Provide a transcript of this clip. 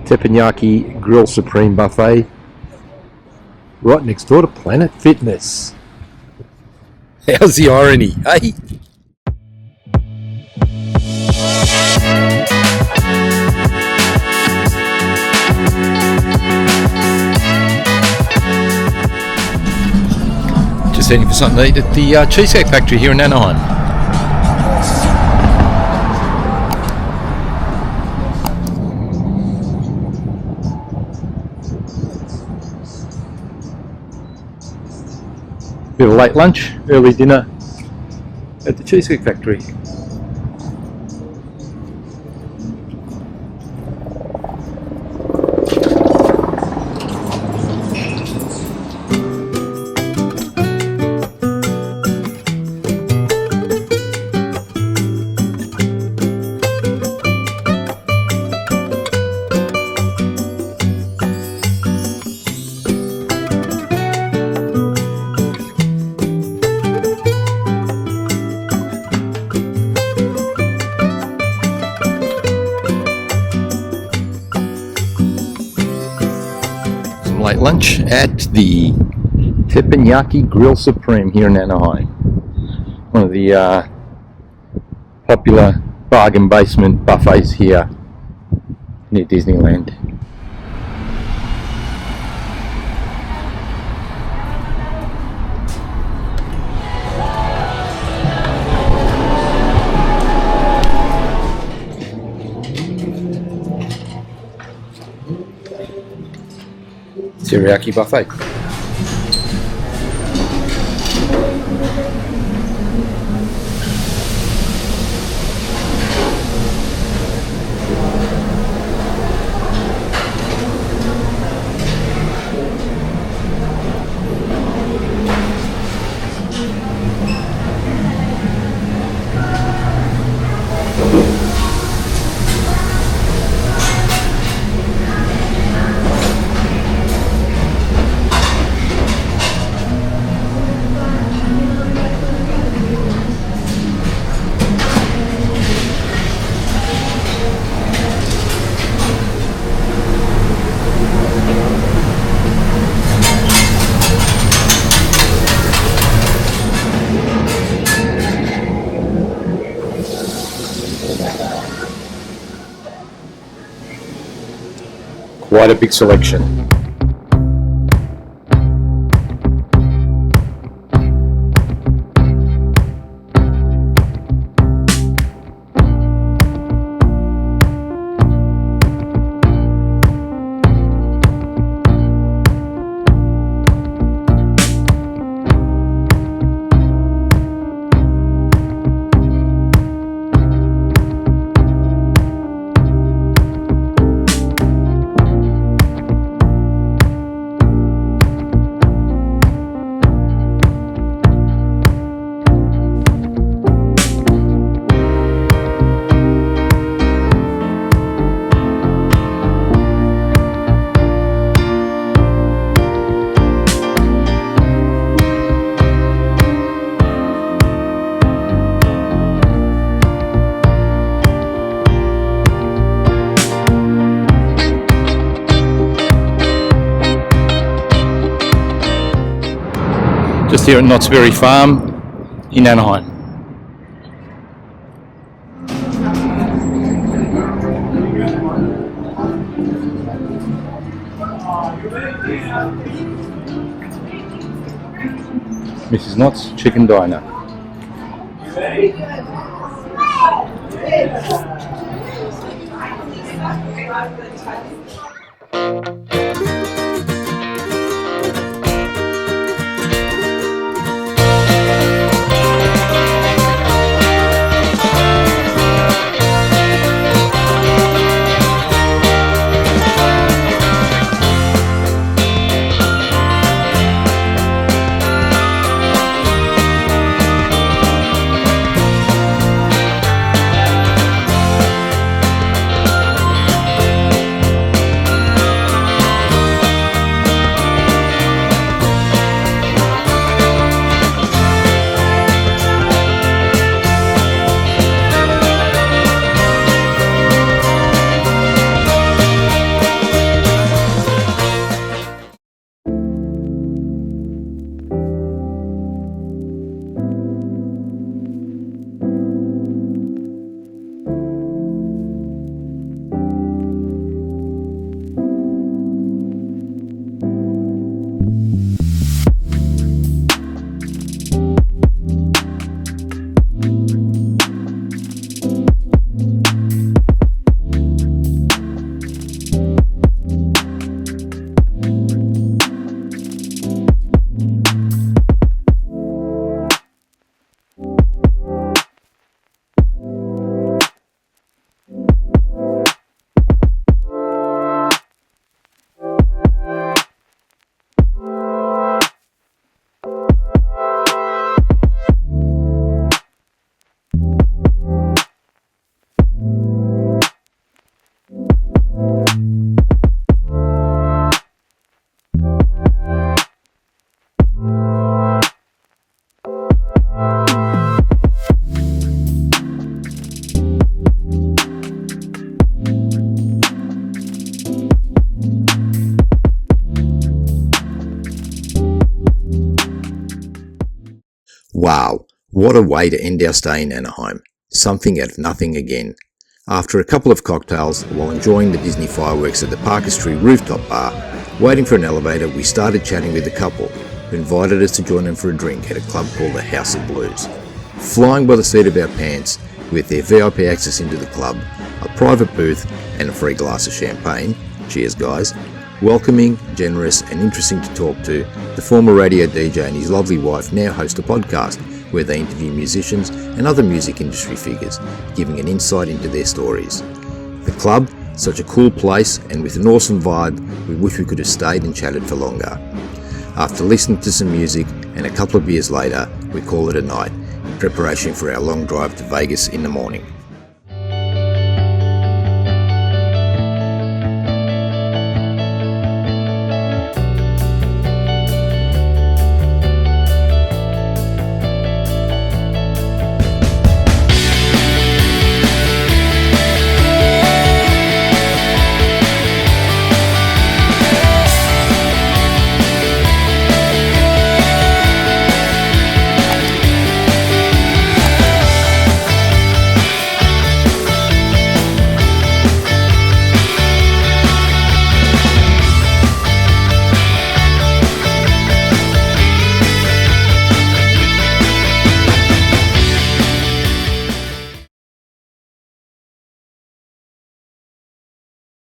Teppanyaki Grill Supreme Buffet, right next door to Planet Fitness. How's the irony, eh? Just heading for something to eat at the Cheesecake Factory here in Anaheim. Bit of a late lunch, early dinner at the Cheesecake Factory. Late lunch at the Teppanyaki Grill Supreme here in Anaheim. One of the popular bargain basement buffets here near Disneyland. Teriyaki buffet. Quite a big selection. Just here at Knott's Farm in Anaheim. Mrs. Knott's Chicken Diner. Wow, what a way to end our stay in Anaheim. Something out of nothing again. After a couple of cocktails, while enjoying the Disney fireworks at the Parkistry rooftop bar, waiting for an elevator, we started chatting with a couple who invited us to join them for a drink at a club called the House of Blues. Flying by the seat of our pants, with their VIP access into the club, a private booth, and a free glass of champagne, cheers guys, welcoming, generous and interesting to talk to, the former radio DJ and his lovely wife now host a podcast where they interview musicians and other music industry figures, giving an insight into their stories. The club, such a cool place and with an awesome vibe, we wish we could have stayed and chatted for longer. After listening to some music and a couple of beers later, we call it a night, in preparation for our long drive to Vegas in the morning.